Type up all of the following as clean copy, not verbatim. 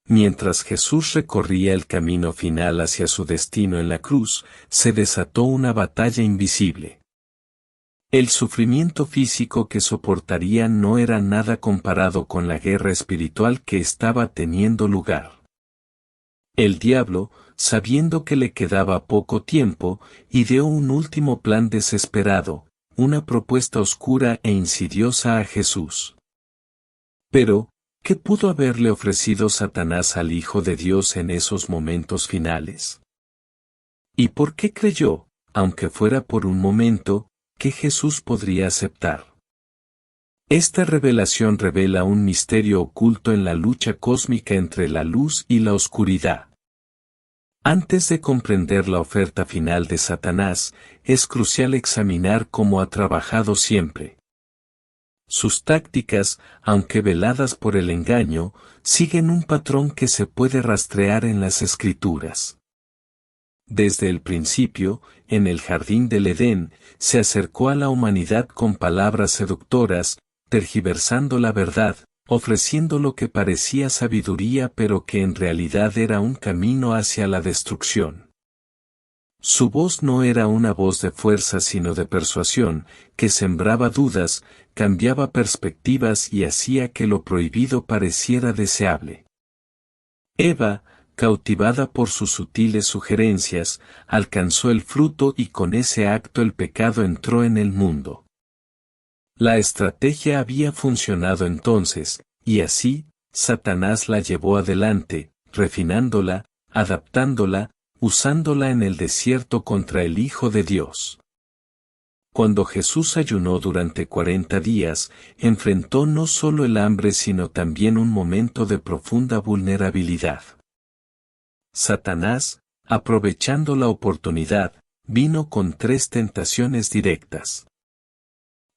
Mientras Jesús recorría el camino final hacia su destino en la cruz, se desató una batalla invisible. El sufrimiento físico que soportaría no era nada comparado con la guerra espiritual que estaba teniendo lugar. El diablo, sabiendo que le quedaba poco tiempo, ideó un último plan desesperado, una propuesta oscura e insidiosa a Jesús. Pero, ¿qué pudo haberle ofrecido Satanás al Hijo de Dios en esos momentos finales? ¿Y por qué creyó, aunque fuera por un momento, que Jesús podría aceptar? Esta revelación revela un misterio oculto en la lucha cósmica entre la luz y la oscuridad. Antes de comprender la oferta final de Satanás, es crucial examinar cómo ha trabajado siempre. Sus tácticas, aunque veladas por el engaño, siguen un patrón que se puede rastrear en las Escrituras. Desde el principio, en el jardín del Edén, se acercó a la humanidad con palabras seductoras, tergiversando la verdad, ofreciendo lo que parecía sabiduría pero que en realidad era un camino hacia la destrucción. Su voz no era una voz de fuerza sino de persuasión, que sembraba dudas, cambiaba perspectivas y hacía que lo prohibido pareciera deseable. Eva, cautivada por sus sutiles sugerencias, alcanzó el fruto y con ese acto el pecado entró en el mundo. La estrategia había funcionado entonces, y así, Satanás la llevó adelante, refinándola, adaptándola, usándola en el desierto contra el Hijo de Dios. Cuando Jesús ayunó durante 40 días, enfrentó no solo el hambre sino también un momento de profunda vulnerabilidad. Satanás, aprovechando la oportunidad, vino con 3 tentaciones directas.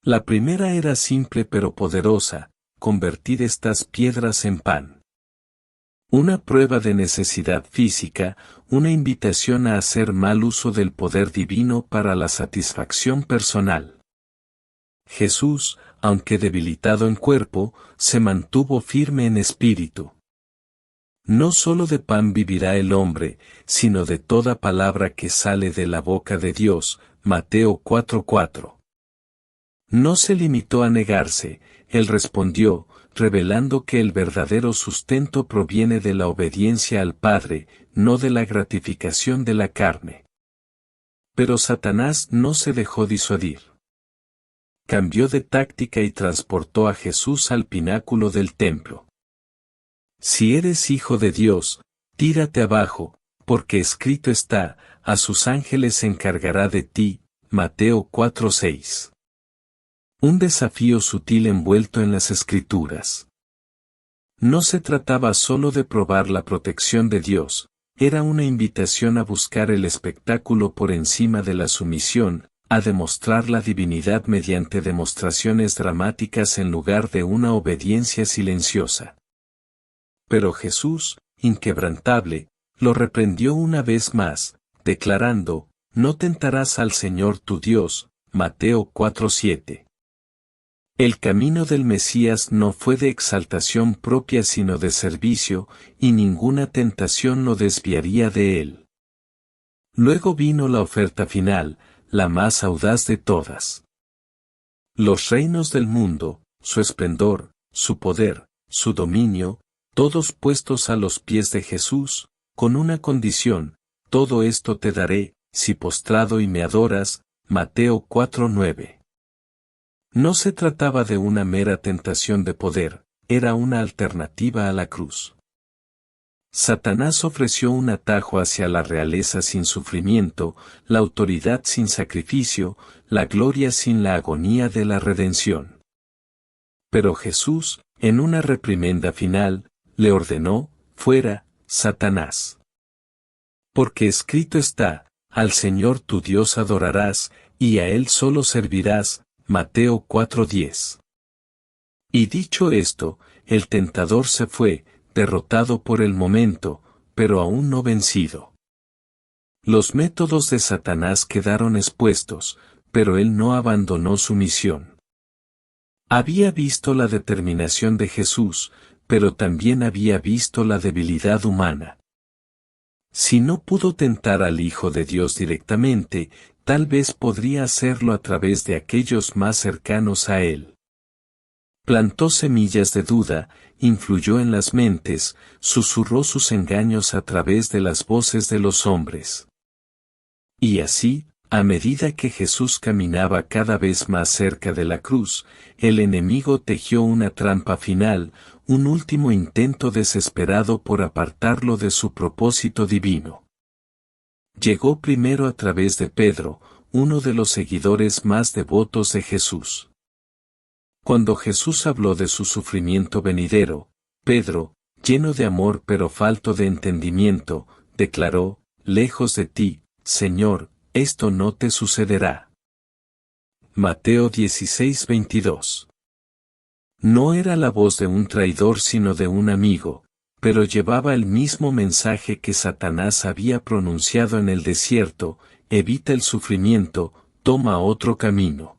La primera era simple pero poderosa: convertir estas piedras en pan. Una prueba de necesidad física, una invitación a hacer mal uso del poder divino para la satisfacción personal. Jesús, aunque debilitado en cuerpo, se mantuvo firme en espíritu. No solo de pan vivirá el hombre, sino de toda palabra que sale de la boca de Dios. Mateo 4:4. No se limitó a negarse, él respondió, revelando que el verdadero sustento proviene de la obediencia al Padre, no de la gratificación de la carne. Pero Satanás no se dejó disuadir. Cambió de táctica y transportó a Jesús al pináculo del templo. Si eres hijo de Dios, tírate abajo, porque escrito está, a sus ángeles se encargará de ti. Mateo 4:6. Un desafío sutil envuelto en las Escrituras. No se trataba solo de probar la protección de Dios, era una invitación a buscar el espectáculo por encima de la sumisión, a demostrar la divinidad mediante demostraciones dramáticas en lugar de una obediencia silenciosa. Pero Jesús, inquebrantable, lo reprendió una vez más, declarando, no tentarás al Señor tu Dios. Mateo 4:7. El camino del Mesías no fue de exaltación propia sino de servicio, y ninguna tentación lo desviaría de él. Luego vino la oferta final, la más audaz de todas. Los reinos del mundo, su esplendor, su poder, su dominio, todos puestos a los pies de Jesús, con una condición: todo esto te daré, si postrado y me adoras. Mateo 4:9. No se trataba de una mera tentación de poder, era una alternativa a la cruz. Satanás ofreció un atajo hacia la realeza sin sufrimiento, la autoridad sin sacrificio, la gloria sin la agonía de la redención. Pero Jesús, en una reprimenda final, le ordenó: fuera, Satanás. Porque escrito está, al Señor tu Dios adorarás, y a Él solo servirás. Mateo 4:10. Y dicho esto, el tentador se fue, derrotado por el momento, pero aún no vencido. Los métodos de Satanás quedaron expuestos, pero él no abandonó su misión. Había visto la determinación de Jesús, pero también había visto la debilidad humana. Si no pudo tentar al Hijo de Dios directamente, tal vez podría hacerlo a través de aquellos más cercanos a él. Plantó semillas de duda, influyó en las mentes, susurró sus engaños a través de las voces de los hombres. Y así, a medida que Jesús caminaba cada vez más cerca de la cruz, el enemigo tejió una trampa final, un último intento desesperado por apartarlo de su propósito divino. Llegó primero a través de Pedro, uno de los seguidores más devotos de Jesús. Cuando Jesús habló de su sufrimiento venidero, Pedro, lleno de amor pero falto de entendimiento, declaró: «Lejos de ti, Señor, esto no te sucederá». Mateo 16:22. No era la voz de un traidor sino de un amigo, pero llevaba el mismo mensaje que Satanás había pronunciado en el desierto: evita el sufrimiento, toma otro camino.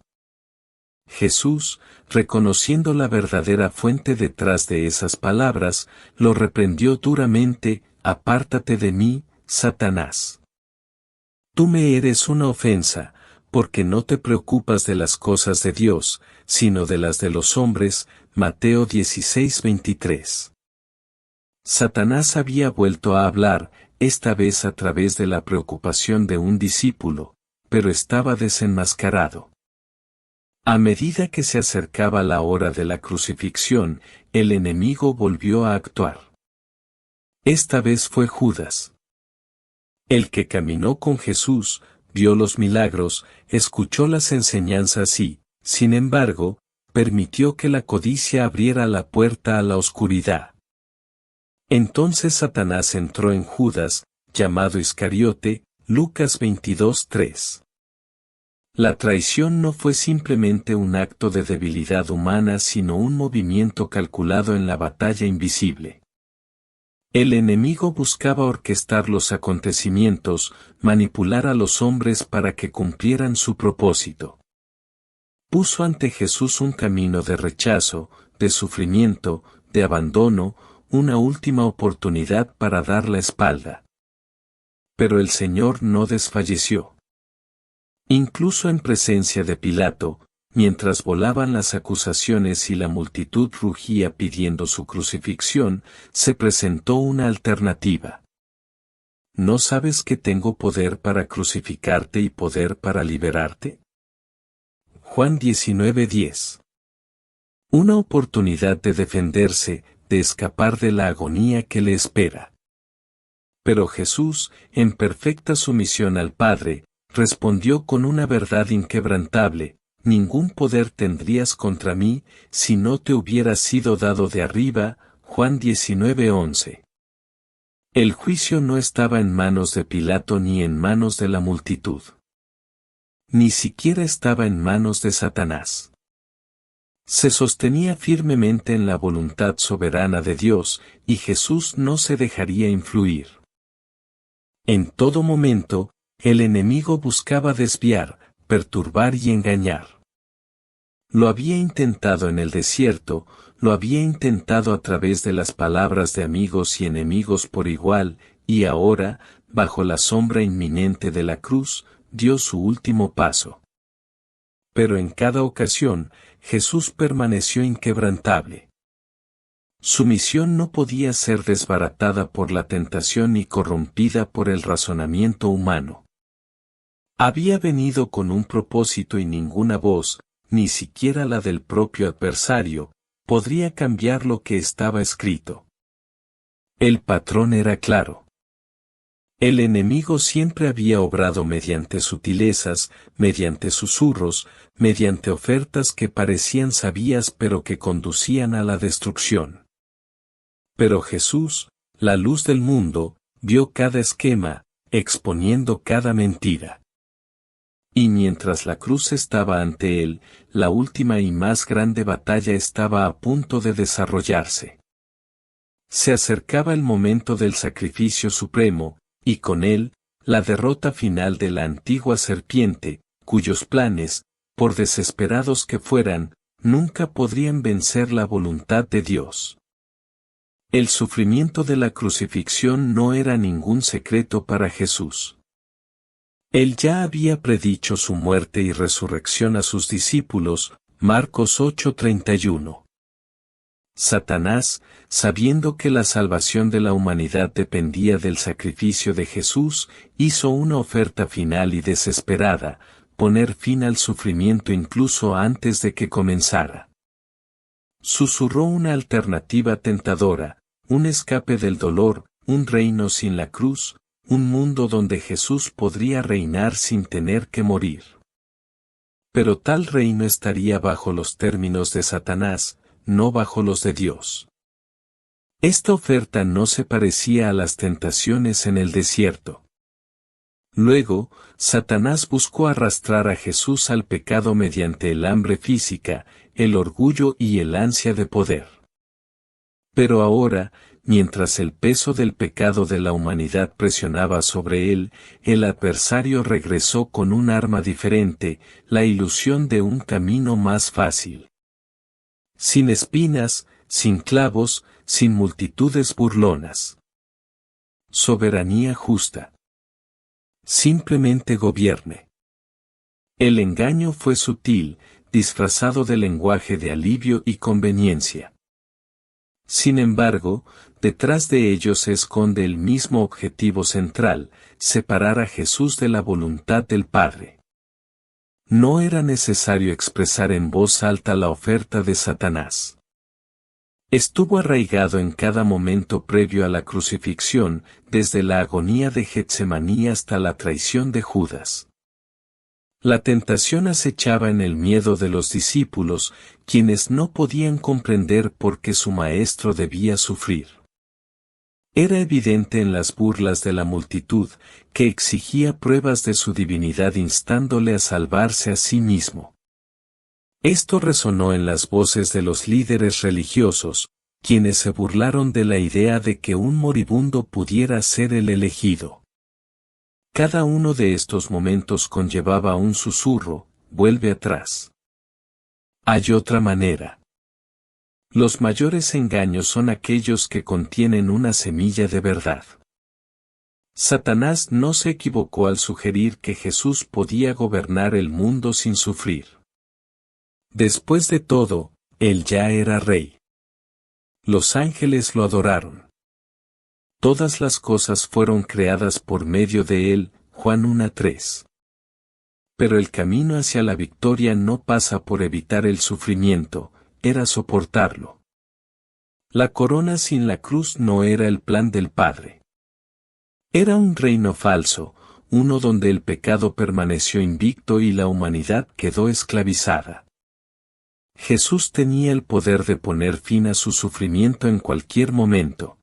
Jesús, reconociendo la verdadera fuente detrás de esas palabras, lo reprendió duramente: «Apártate de mí, Satanás. Tú me eres una ofensa, porque no te preocupas de las cosas de Dios, sino de las de los hombres». Mateo 16:23. Satanás había vuelto a hablar, esta vez a través de la preocupación de un discípulo, pero estaba desenmascarado. A medida que se acercaba la hora de la crucifixión, el enemigo volvió a actuar. Esta vez fue Judas. El que caminó con Jesús, vio los milagros, escuchó las enseñanzas y, sin embargo, permitió que la codicia abriera la puerta a la oscuridad. Entonces Satanás entró en Judas, llamado Iscariote, Lucas 22:3. La traición no fue simplemente un acto de debilidad humana sino un movimiento calculado en la batalla invisible. El enemigo buscaba orquestar los acontecimientos, manipular a los hombres para que cumplieran su propósito. Puso ante Jesús un camino de rechazo, de sufrimiento, de abandono, una última oportunidad para dar la espalda. Pero el Señor no desfalleció. Incluso en presencia de Pilato, mientras volaban las acusaciones y la multitud rugía pidiendo su crucifixión, se presentó una alternativa. ¿No sabes que tengo poder para crucificarte y poder para liberarte? Juan 19:10. Una oportunidad de defenderse, de escapar de la agonía que le espera. Pero Jesús, en perfecta sumisión al Padre, respondió con una verdad inquebrantable: ningún poder tendrías contra mí, si no te hubiera sido dado de arriba. Juan 19:11. El juicio no estaba en manos de Pilato ni en manos de la multitud. Ni siquiera estaba en manos de Satanás. Se sostenía firmemente en la voluntad soberana de Dios, y Jesús no se dejaría influir. En todo momento, el enemigo buscaba desviar, perturbar y engañar. Lo había intentado en el desierto, lo había intentado a través de las palabras de amigos y enemigos por igual, y ahora, bajo la sombra inminente de la cruz, dio su último paso. Pero en cada ocasión, Jesús permaneció inquebrantable. Su misión no podía ser desbaratada por la tentación ni corrompida por el razonamiento humano. Había venido con un propósito y ninguna voz, ni siquiera la del propio adversario, podría cambiar lo que estaba escrito. El patrón era claro. El enemigo siempre había obrado mediante sutilezas, mediante susurros, mediante ofertas que parecían sabias pero que conducían a la destrucción. Pero Jesús, la luz del mundo, vio cada esquema, exponiendo cada mentira. Y mientras la cruz estaba ante él, la última y más grande batalla estaba a punto de desarrollarse. Se acercaba el momento del sacrificio supremo, y con él, la derrota final de la antigua serpiente, cuyos planes, por desesperados que fueran, nunca podrían vencer la voluntad de Dios. El sufrimiento de la crucifixión no era ningún secreto para Jesús. Él ya había predicho su muerte y resurrección a sus discípulos, Marcos 8:31. Satanás, sabiendo que la salvación de la humanidad dependía del sacrificio de Jesús, hizo una oferta final y desesperada, poner fin al sufrimiento incluso antes de que comenzara. Susurró una alternativa tentadora, un escape del dolor, un reino sin la cruz, un mundo donde Jesús podría reinar sin tener que morir. Pero tal reino estaría bajo los términos de Satanás, no bajo los de Dios. Esta oferta no se parecía a las tentaciones en el desierto. Luego, Satanás buscó arrastrar a Jesús al pecado mediante el hambre física, el orgullo y el ansia de poder. Pero ahora, mientras el peso del pecado de la humanidad presionaba sobre él, el adversario regresó con un arma diferente, la ilusión de un camino más fácil. Sin espinas, sin clavos, sin multitudes burlonas. Soberanía justa. Simplemente gobierne. El engaño fue sutil, disfrazado de lenguaje de alivio y conveniencia. Sin embargo, detrás de ello se esconde el mismo objetivo central, separar a Jesús de la voluntad del Padre. No era necesario expresar en voz alta la oferta de Satanás. Estuvo arraigado en cada momento previo a la crucifixión, desde la agonía de Getsemaní hasta la traición de Judas. La tentación acechaba en el miedo de los discípulos, quienes no podían comprender por qué su maestro debía sufrir. Era evidente en las burlas de la multitud, que exigía pruebas de su divinidad instándole a salvarse a sí mismo. Esto resonó en las voces de los líderes religiosos, quienes se burlaron de la idea de que un moribundo pudiera ser el elegido. Cada uno de estos momentos conllevaba un susurro, vuelve atrás. Hay otra manera. Los mayores engaños son aquellos que contienen una semilla de verdad. Satanás no se equivocó al sugerir que Jesús podía gobernar el mundo sin sufrir. Después de todo, él ya era rey. Los ángeles lo adoraron. Todas las cosas fueron creadas por medio de él, Juan 1:3. Pero el camino hacia la victoria no pasa por evitar el sufrimiento, era soportarlo. La corona sin la cruz no era el plan del Padre. Era un reino falso, uno donde el pecado permaneció invicto y la humanidad quedó esclavizada. Jesús tenía el poder de poner fin a su sufrimiento en cualquier momento.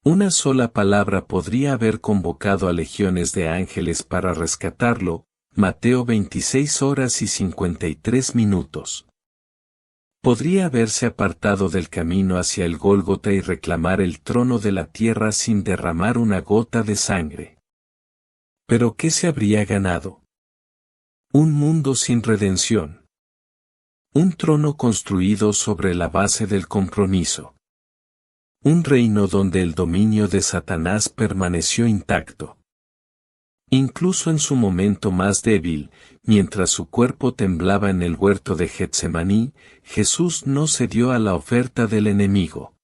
Una sola palabra podría haber convocado a legiones de ángeles para rescatarlo, Mateo 26:53. Podría haberse apartado del camino hacia el Gólgota y reclamar el trono de la tierra sin derramar una gota de sangre. ¿Pero qué se habría ganado? Un mundo sin redención. Un trono construido sobre la base del compromiso. Un reino donde el dominio de Satanás permaneció intacto. Incluso en su momento más débil, mientras su cuerpo temblaba en el huerto de Getsemaní, Jesús no cedió a la oferta del enemigo.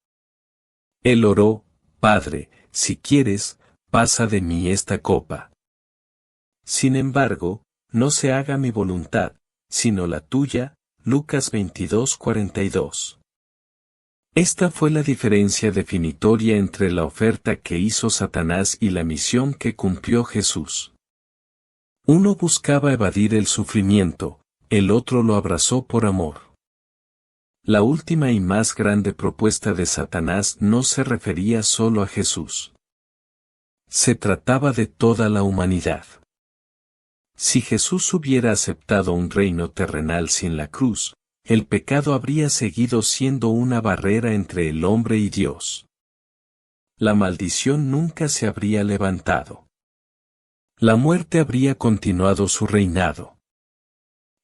Él oró, Padre, si quieres, pasa de mí esta copa. Sin embargo, no se haga mi voluntad, sino la tuya, Lucas 22:42. Esta fue la diferencia definitoria entre la oferta que hizo Satanás y la misión que cumplió Jesús. Uno buscaba evadir el sufrimiento, el otro lo abrazó por amor. La última y más grande propuesta de Satanás no se refería solo a Jesús. Se trataba de toda la humanidad. Si Jesús hubiera aceptado un reino terrenal sin la cruz, el pecado habría seguido siendo una barrera entre el hombre y Dios. La maldición nunca se habría levantado. La muerte habría continuado su reinado.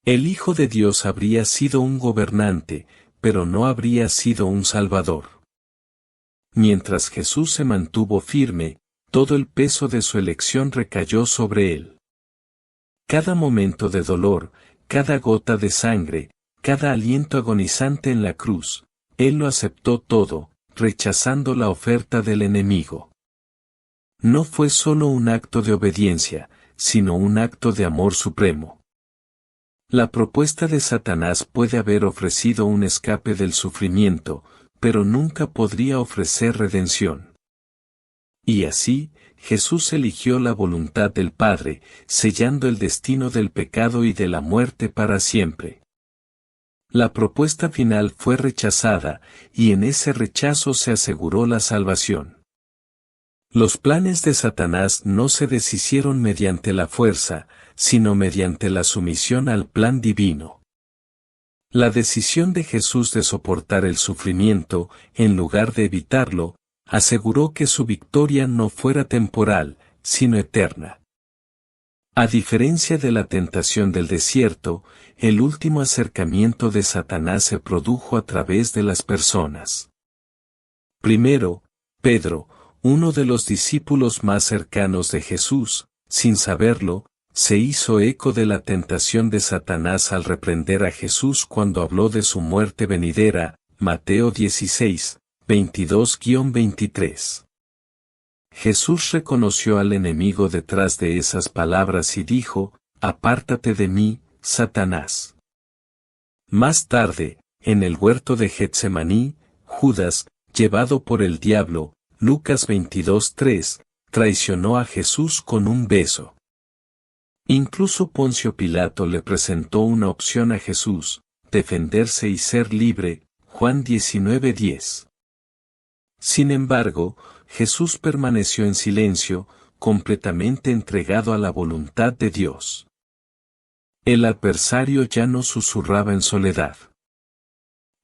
El Hijo de Dios habría sido un gobernante, pero no habría sido un salvador. mientras Jesús se mantuvo firme, todo el peso de su elección recayó sobre él. Cada momento de dolor, cada gota de sangre, cada aliento agonizante en la cruz, él lo aceptó todo, rechazando la oferta del enemigo. No fue solo un acto de obediencia, sino un acto de amor supremo. La propuesta de Satanás puede haber ofrecido un escape del sufrimiento, pero nunca podría ofrecer redención. Y así, Jesús eligió la voluntad del Padre, sellando el destino del pecado y de la muerte para siempre. La propuesta final fue rechazada, y en ese rechazo se aseguró la salvación. Los planes de Satanás no se deshicieron mediante la fuerza, sino mediante la sumisión al plan divino. La decisión de Jesús de soportar el sufrimiento, en lugar de evitarlo, aseguró que su victoria no fuera temporal, sino eterna. A diferencia de la tentación del desierto, el último acercamiento de Satanás se produjo a través de las personas. Primero, Pedro, uno de los discípulos más cercanos de Jesús, sin saberlo, se hizo eco de la tentación de Satanás al reprender a Jesús cuando habló de su muerte venidera, Mateo 16, 22-23. Jesús reconoció al enemigo detrás de esas palabras y dijo, «Apártate de mí, Satanás». Más tarde, en el huerto de Getsemaní, Judas, llevado por el diablo, Lucas 22:3, traicionó a Jesús con un beso. Incluso Poncio Pilato le presentó una opción a Jesús, defenderse y ser libre, Juan 19:10. Sin embargo, Jesús permaneció en silencio, completamente entregado a la voluntad de Dios. El adversario ya no susurraba en soledad.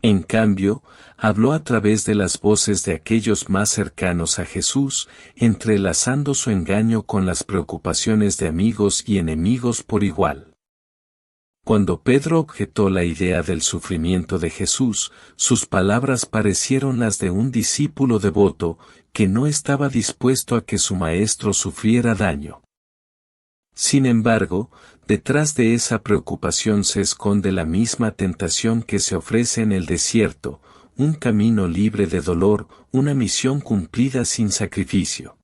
En cambio, habló a través de las voces de aquellos más cercanos a Jesús, entrelazando su engaño con las preocupaciones de amigos y enemigos por igual. Cuando Pedro objetó la idea del sufrimiento de Jesús, sus palabras parecieron las de un discípulo devoto, que no estaba dispuesto a que su maestro sufriera daño. Sin embargo, detrás de esa preocupación se esconde la misma tentación que se ofrece en el desierto, un camino libre de dolor, una misión cumplida sin sacrificio.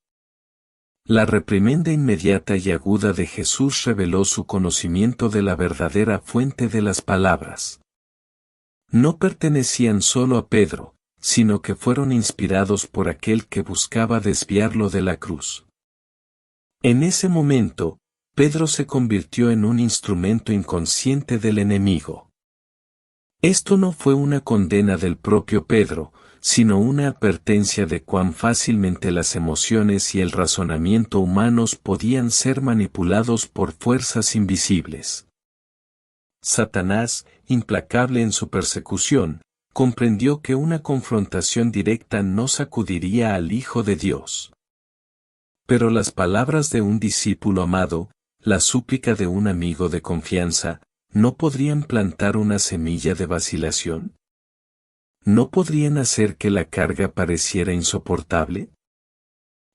La reprimenda inmediata y aguda de Jesús reveló su conocimiento de la verdadera fuente de las palabras. No pertenecían solo a Pedro, sino que fueron inspirados por aquel que buscaba desviarlo de la cruz. En ese momento, Pedro se convirtió en un instrumento inconsciente del enemigo. Esto no fue una condena del propio Pedro, sino una advertencia de cuán fácilmente las emociones y el razonamiento humanos podían ser manipulados por fuerzas invisibles. Satanás, implacable en su persecución, comprendió que una confrontación directa no sacudiría al Hijo de Dios. Pero las palabras de un discípulo amado, la súplica de un amigo de confianza, ¿no podrían plantar una semilla de vacilación? ¿No podrían hacer que la carga pareciera insoportable?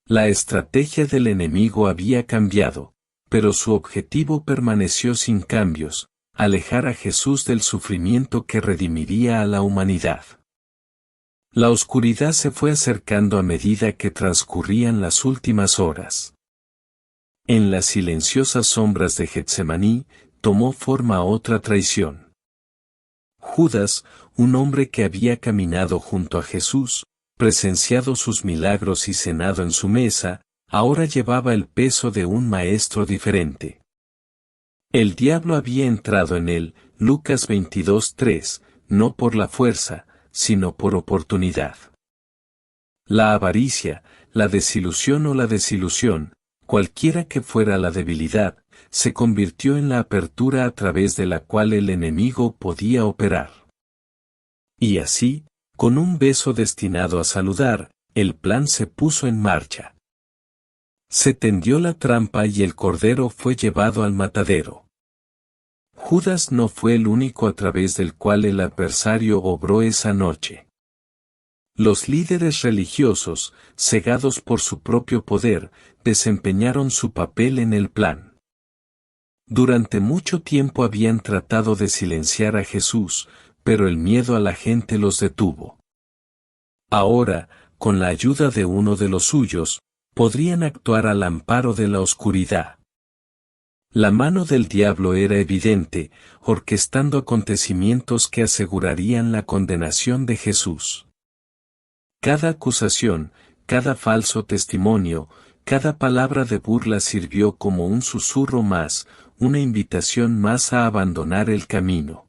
La estrategia del enemigo había cambiado, pero su objetivo permaneció sin cambios, alejar a Jesús del sufrimiento que redimiría a la humanidad. La oscuridad se fue acercando a medida que transcurrían las últimas horas. En las silenciosas sombras de Getsemaní, tomó forma otra traición. Judas, un hombre que había caminado junto a Jesús, presenciado sus milagros y cenado en su mesa, ahora llevaba el peso de un maestro diferente. El diablo había entrado en él, Lucas 22:3, no por la fuerza, sino por oportunidad. La avaricia, la desilusión o la desilusión, cualquiera que fuera la debilidad, se convirtió en la apertura a través de la cual el enemigo podía operar. Y así, con un beso destinado a saludar, el plan se puso en marcha. Se tendió la trampa y el cordero fue llevado al matadero. Judas no fue el único a través del cual el adversario obró esa noche. Los líderes religiosos, cegados por su propio poder, desempeñaron su papel en el plan. Durante mucho tiempo habían tratado de silenciar a Jesús, pero el miedo a la gente los detuvo. Ahora, con la ayuda de uno de los suyos, podrían actuar al amparo de la oscuridad. La mano del diablo era evidente, orquestando acontecimientos que asegurarían la condenación de Jesús. Cada acusación, cada falso testimonio, cada palabra de burla sirvió como un susurro más, una invitación más a abandonar el camino.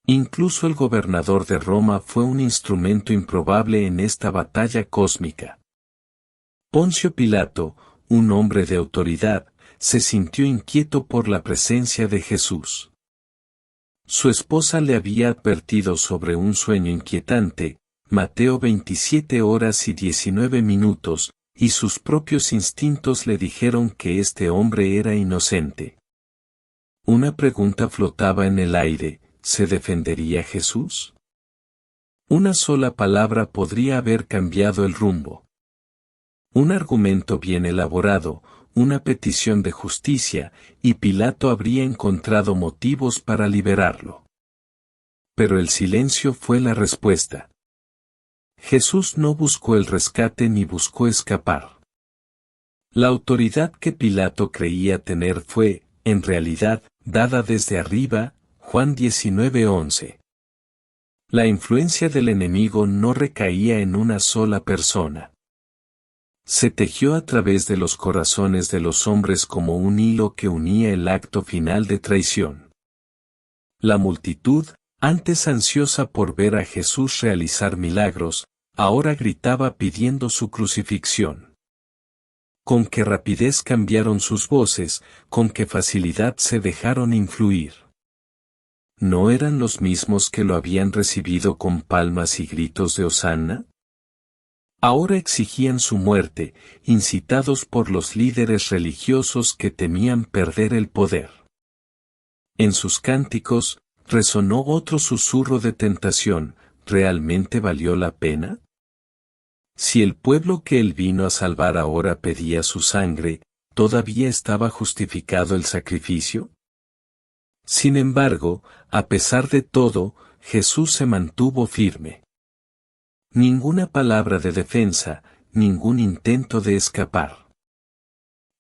Incluso el gobernador de Roma fue un instrumento improbable en esta batalla cósmica. Poncio Pilato, un hombre de autoridad, se sintió inquieto por la presencia de Jesús. Su esposa le había advertido sobre un sueño inquietante, Mateo 27:19, y sus propios instintos le dijeron que este hombre era inocente. Una pregunta flotaba en el aire: ¿se defendería Jesús? Una sola palabra podría haber cambiado el rumbo. Un argumento bien elaborado, una petición de justicia, y Pilato habría encontrado motivos para liberarlo. Pero el silencio fue la respuesta. Jesús no buscó el rescate ni buscó escapar. La autoridad que Pilato creía tener fue, en realidad, dada desde arriba, Juan 19:11. La influencia del enemigo no recaía en una sola persona. Se tejió a través de los corazones de los hombres como un hilo que unía el acto final de traición. La multitud, antes ansiosa por ver a Jesús realizar milagros, ahora gritaba pidiendo su crucifixión. Con qué rapidez cambiaron sus voces, con qué facilidad se dejaron influir. ¿No eran los mismos que lo habían recibido con palmas y gritos de hosanna? Ahora exigían su muerte, incitados por los líderes religiosos que temían perder el poder. En sus cánticos, resonó otro susurro de tentación: ¿realmente valió la pena? Si el pueblo que él vino a salvar ahora pedía su sangre, ¿todavía estaba justificado el sacrificio? Sin embargo, a pesar de todo, Jesús se mantuvo firme. Ninguna palabra de defensa, ningún intento de escapar.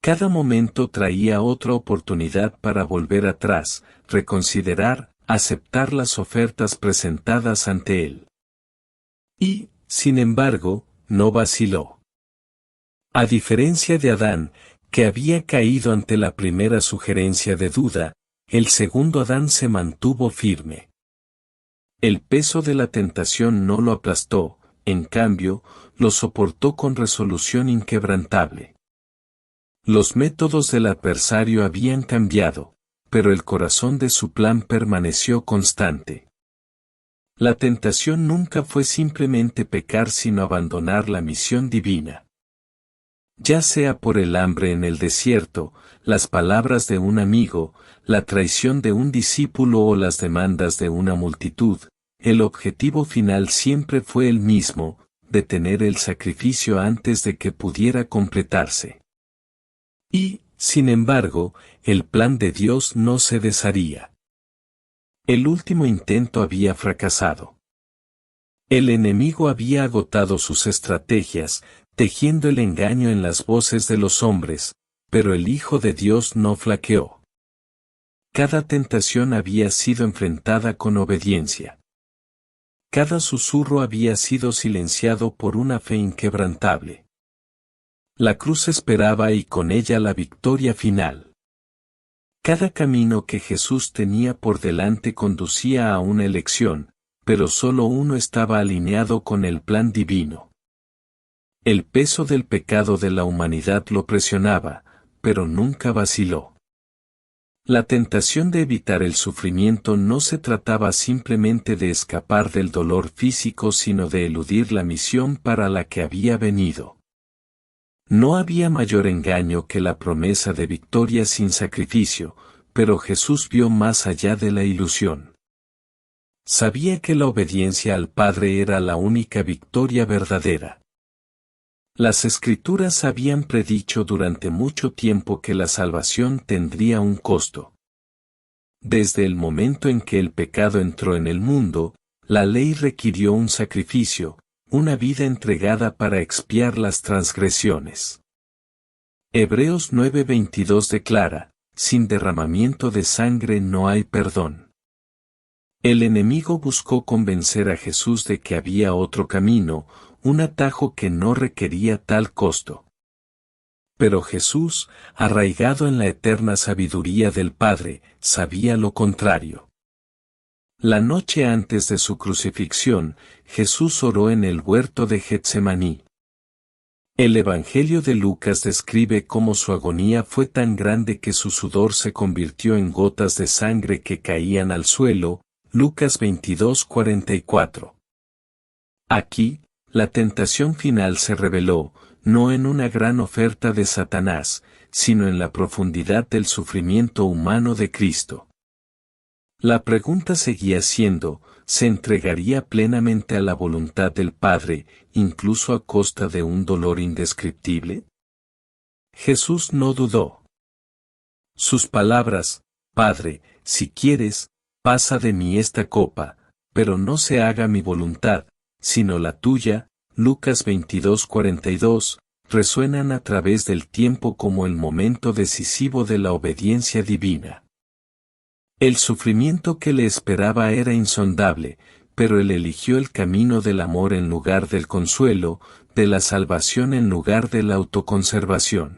Cada momento traía otra oportunidad para volver atrás, reconsiderar, aceptar las ofertas presentadas ante él. Y, sin embargo, no vaciló. A diferencia de Adán, que había caído ante la primera sugerencia de duda, el segundo Adán se mantuvo firme. El peso de la tentación no lo aplastó, en cambio, lo soportó con resolución inquebrantable. Los métodos del adversario habían cambiado, pero el corazón de su plan permaneció constante. La tentación nunca fue simplemente pecar, sino abandonar la misión divina. Ya sea por el hambre en el desierto, las palabras de un amigo, la traición de un discípulo o las demandas de una multitud, el objetivo final siempre fue el mismo: detener el sacrificio antes de que pudiera completarse. Y, sin embargo, el plan de Dios no se desharía. El último intento había fracasado. El enemigo había agotado sus estrategias, tejiendo el engaño en las voces de los hombres, pero el Hijo de Dios no flaqueó. Cada tentación había sido enfrentada con obediencia. Cada susurro había sido silenciado por una fe inquebrantable. La cruz esperaba y con ella la victoria final. Cada camino que Jesús tenía por delante conducía a una elección, pero solo uno estaba alineado con el plan divino. El peso del pecado de la humanidad lo presionaba, pero nunca vaciló. La tentación de evitar el sufrimiento no se trataba simplemente de escapar del dolor físico, sino de eludir la misión para la que había venido. No había mayor engaño que la promesa de victoria sin sacrificio, pero Jesús vio más allá de la ilusión. Sabía que la obediencia al Padre era la única victoria verdadera. Las Escrituras habían predicho durante mucho tiempo que la salvación tendría un costo. Desde el momento en que el pecado entró en el mundo, la ley requirió un sacrificio, una vida entregada para expiar las transgresiones. Hebreos 9:22 declara: sin derramamiento de sangre no hay perdón. El enemigo buscó convencer a Jesús de que había otro camino, un atajo que no requería tal costo. Pero Jesús, arraigado en la eterna sabiduría del Padre, sabía lo contrario. La noche antes de su crucifixión, Jesús oró en el huerto de Getsemaní. El Evangelio de Lucas describe cómo su agonía fue tan grande que su sudor se convirtió en gotas de sangre que caían al suelo, Lucas 22:44. Aquí, la tentación final se reveló, no en una gran oferta de Satanás, sino en la profundidad del sufrimiento humano de Cristo. La pregunta seguía siendo: ¿se entregaría plenamente a la voluntad del Padre, incluso a costa de un dolor indescriptible? Jesús no dudó. Sus palabras: Padre, si quieres, pasa de mí esta copa, pero no se haga mi voluntad, sino la tuya, Lucas 22:42, resuenan a través del tiempo como el momento decisivo de la obediencia divina. El sufrimiento que le esperaba era insondable, pero él eligió el camino del amor en lugar del consuelo, de la salvación en lugar de la autoconservación.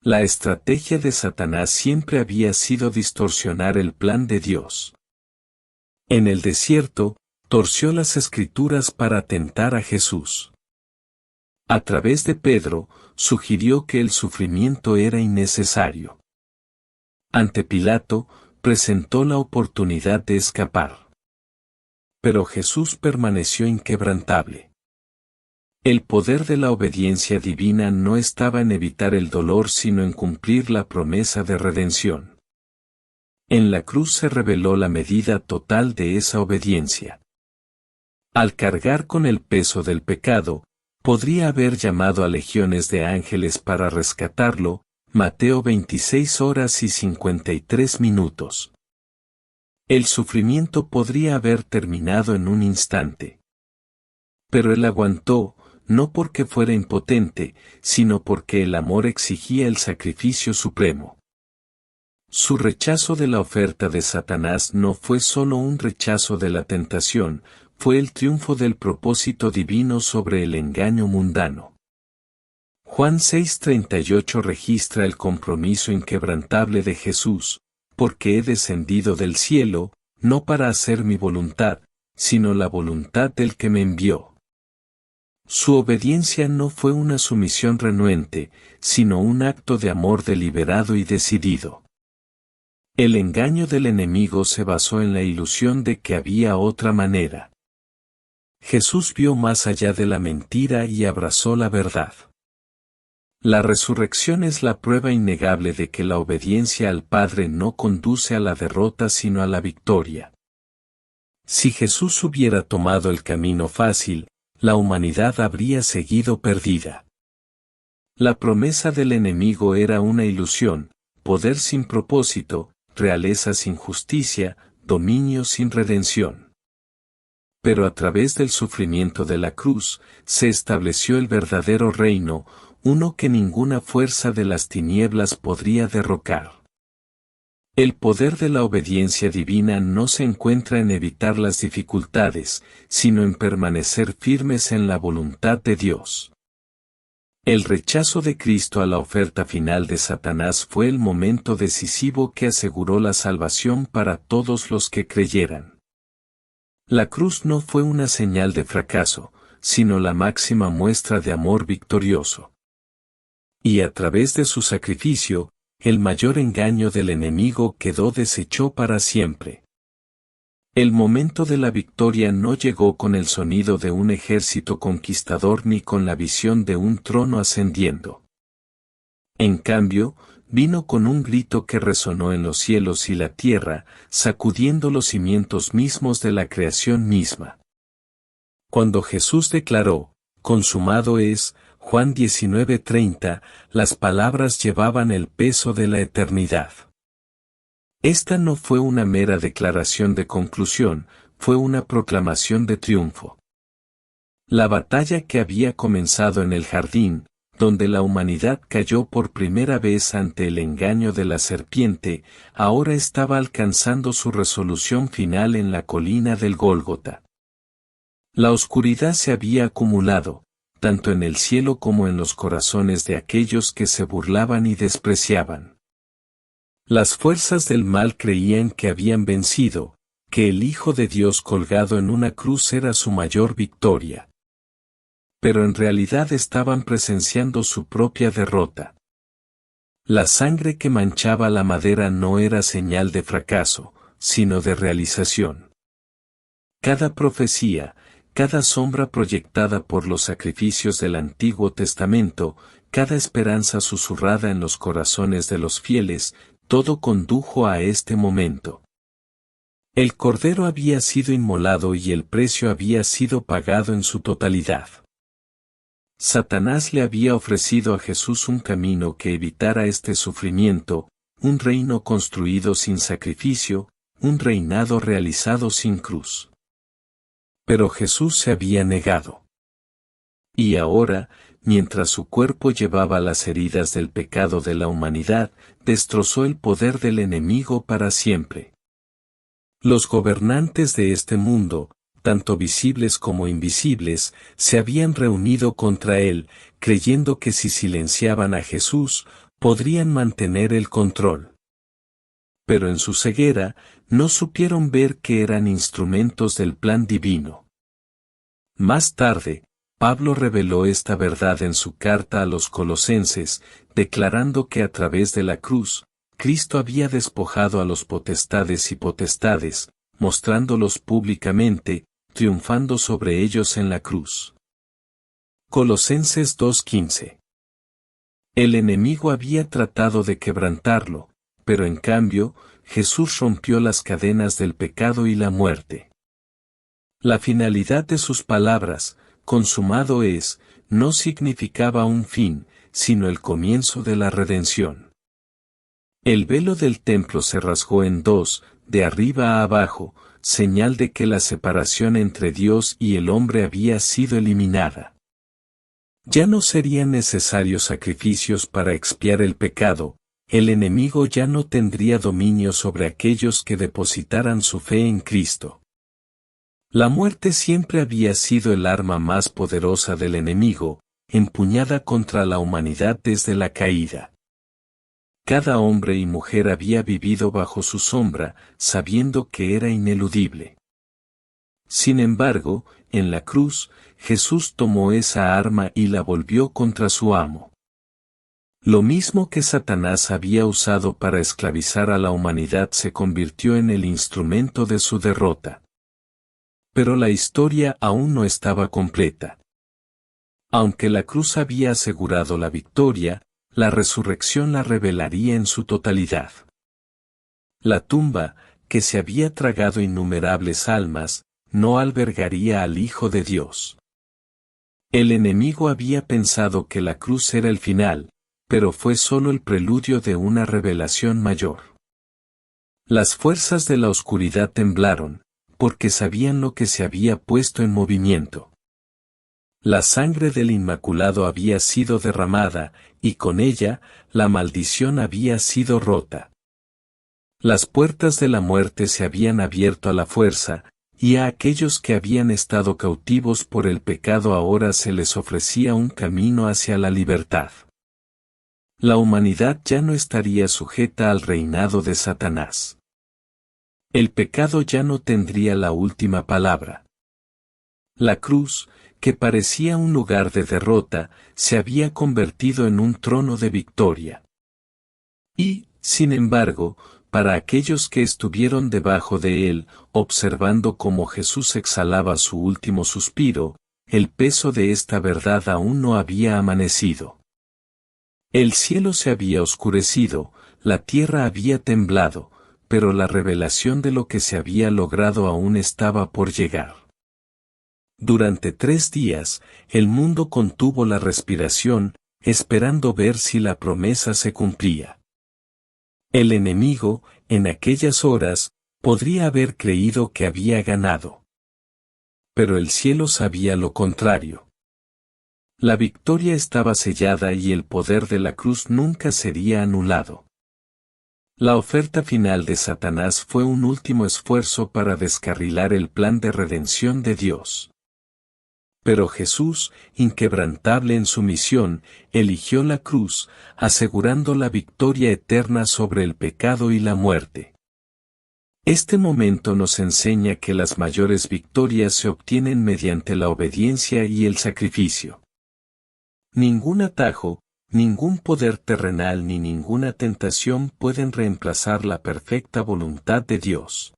La estrategia de Satanás siempre había sido distorsionar el plan de Dios. En el desierto, torció las Escrituras para tentar a Jesús. A través de Pedro, sugirió que el sufrimiento era innecesario. Ante Pilato, presentó la oportunidad de escapar. Pero Jesús permaneció inquebrantable. El poder de la obediencia divina no estaba en evitar el dolor sino en cumplir la promesa de redención. En la cruz se reveló la medida total de esa obediencia. Al cargar con el peso del pecado, podría haber llamado a legiones de ángeles para rescatarlo, Mateo 26:53. El sufrimiento podría haber terminado en un instante. Pero él aguantó, no porque fuera impotente, sino porque el amor exigía el sacrificio supremo. Su rechazo de la oferta de Satanás no fue solo un rechazo de la tentación, fue el triunfo del propósito divino sobre el engaño mundano. Juan 6:38 registra el compromiso inquebrantable de Jesús: porque he descendido del cielo, no para hacer mi voluntad, sino la voluntad del que me envió. Su obediencia no fue una sumisión renuente, sino un acto de amor deliberado y decidido. El engaño del enemigo se basó en la ilusión de que había otra manera. Jesús vio más allá de la mentira y abrazó la verdad. La resurrección es la prueba innegable de que la obediencia al Padre no conduce a la derrota sino a la victoria. Si Jesús hubiera tomado el camino fácil, la humanidad habría seguido perdida. La promesa del enemigo era una ilusión: poder sin propósito, realeza sin justicia, dominio sin redención. Pero a través del sufrimiento de la cruz, se estableció el verdadero reino, uno que ninguna fuerza de las tinieblas podría derrocar. El poder de la obediencia divina no se encuentra en evitar las dificultades, sino en permanecer firmes en la voluntad de Dios. El rechazo de Cristo a la oferta final de Satanás fue el momento decisivo que aseguró la salvación para todos los que creyeran. La cruz no fue una señal de fracaso, sino la máxima muestra de amor victorioso. Y a través de su sacrificio, el mayor engaño del enemigo quedó deshecho para siempre. El momento de la victoria no llegó con el sonido de un ejército conquistador ni con la visión de un trono ascendiendo. En cambio, vino con un grito que resonó en los cielos y la tierra, sacudiendo los cimientos mismos de la creación misma. Cuando Jesús declaró, consumado es, Juan 19:30, las palabras llevaban el peso de la eternidad. Esta no fue una mera declaración de conclusión, fue una proclamación de triunfo. La batalla que había comenzado en el jardín, donde la humanidad cayó por primera vez ante el engaño de la serpiente, ahora estaba alcanzando su resolución final en la colina del Gólgota. La oscuridad se había acumulado, tanto en el cielo como en los corazones de aquellos que se burlaban y despreciaban. Las fuerzas del mal creían que habían vencido, que el Hijo de Dios colgado en una cruz era su mayor victoria. Pero en realidad estaban presenciando su propia derrota. La sangre que manchaba la madera no era señal de fracaso, sino de realización. Cada profecía, cada sombra proyectada por los sacrificios del Antiguo Testamento, cada esperanza susurrada en los corazones de los fieles, todo condujo a este momento. El Cordero había sido inmolado y el precio había sido pagado en su totalidad. Satanás le había ofrecido a Jesús un camino que evitara este sufrimiento, un reino construido sin sacrificio, un reinado realizado sin cruz. Pero Jesús se había negado. Y ahora, mientras su cuerpo llevaba las heridas del pecado de la humanidad, destrozó el poder del enemigo para siempre. Los gobernantes de este mundo, tanto visibles como invisibles, se habían reunido contra él, creyendo que si silenciaban a Jesús, podrían mantener el control. Pero en su ceguera, no supieron ver que eran instrumentos del plan divino. Más tarde, Pablo reveló esta verdad en su carta a los Colosenses, declarando que a través de la cruz, Cristo había despojado a los potestades y potestades, mostrándolos públicamente, triunfando sobre ellos en la cruz. Colosenses 2:15. El enemigo había tratado de quebrantarlo, pero en cambio, Jesús rompió las cadenas del pecado y la muerte. La finalidad de sus palabras, consumado es, no significaba un fin, sino el comienzo de la redención. El velo del templo se rasgó en dos, de arriba a abajo, señal de que la separación entre Dios y el hombre había sido eliminada. Ya no serían necesarios sacrificios para expiar el pecado, el enemigo ya no tendría dominio sobre aquellos que depositaran su fe en Cristo. La muerte siempre había sido el arma más poderosa del enemigo, empuñada contra la humanidad desde la caída. Cada hombre y mujer había vivido bajo su sombra, sabiendo que era ineludible. Sin embargo, en la cruz, Jesús tomó esa arma y la volvió contra su amo. Lo mismo que Satanás había usado para esclavizar a la humanidad se convirtió en el instrumento de su derrota. Pero la historia aún no estaba completa. Aunque la cruz había asegurado la victoria, la resurrección la revelaría en su totalidad. La tumba, que se había tragado innumerables almas, no albergaría al Hijo de Dios. El enemigo había pensado que la cruz era el final, pero fue solo el preludio de una revelación mayor. Las fuerzas de la oscuridad temblaron, porque sabían lo que se había puesto en movimiento. La sangre del Inmaculado había sido derramada, y con ella, la maldición había sido rota. Las puertas de la muerte se habían abierto a la fuerza, y a aquellos que habían estado cautivos por el pecado ahora se les ofrecía un camino hacia la libertad. La humanidad ya no estaría sujeta al reinado de Satanás. El pecado ya no tendría la última palabra. La cruz, que parecía un lugar de derrota, se había convertido en un trono de victoria. Y, sin embargo, para aquellos que estuvieron debajo de él, observando cómo Jesús exhalaba su último suspiro, el peso de esta verdad aún no había amanecido. El cielo se había oscurecido, la tierra había temblado, pero la revelación de lo que se había logrado aún estaba por llegar. Durante 3 días, el mundo contuvo la respiración, esperando ver si la promesa se cumplía. El enemigo, en aquellas horas, podría haber creído que había ganado. Pero el cielo sabía lo contrario. La victoria estaba sellada y el poder de la cruz nunca sería anulado. La oferta final de Satanás fue un último esfuerzo para descarrilar el plan de redención de Dios. Pero Jesús, inquebrantable en su misión, eligió la cruz, asegurando la victoria eterna sobre el pecado y la muerte. Este momento nos enseña que las mayores victorias se obtienen mediante la obediencia y el sacrificio. Ningún atajo, ningún poder terrenal ni ninguna tentación pueden reemplazar la perfecta voluntad de Dios.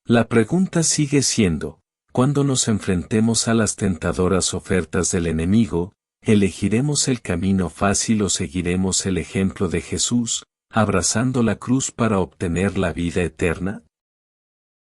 La pregunta sigue siendo, cuando nos enfrentemos a las tentadoras ofertas del enemigo, ¿elegiremos el camino fácil o seguiremos el ejemplo de Jesús, abrazando la cruz para obtener la vida eterna?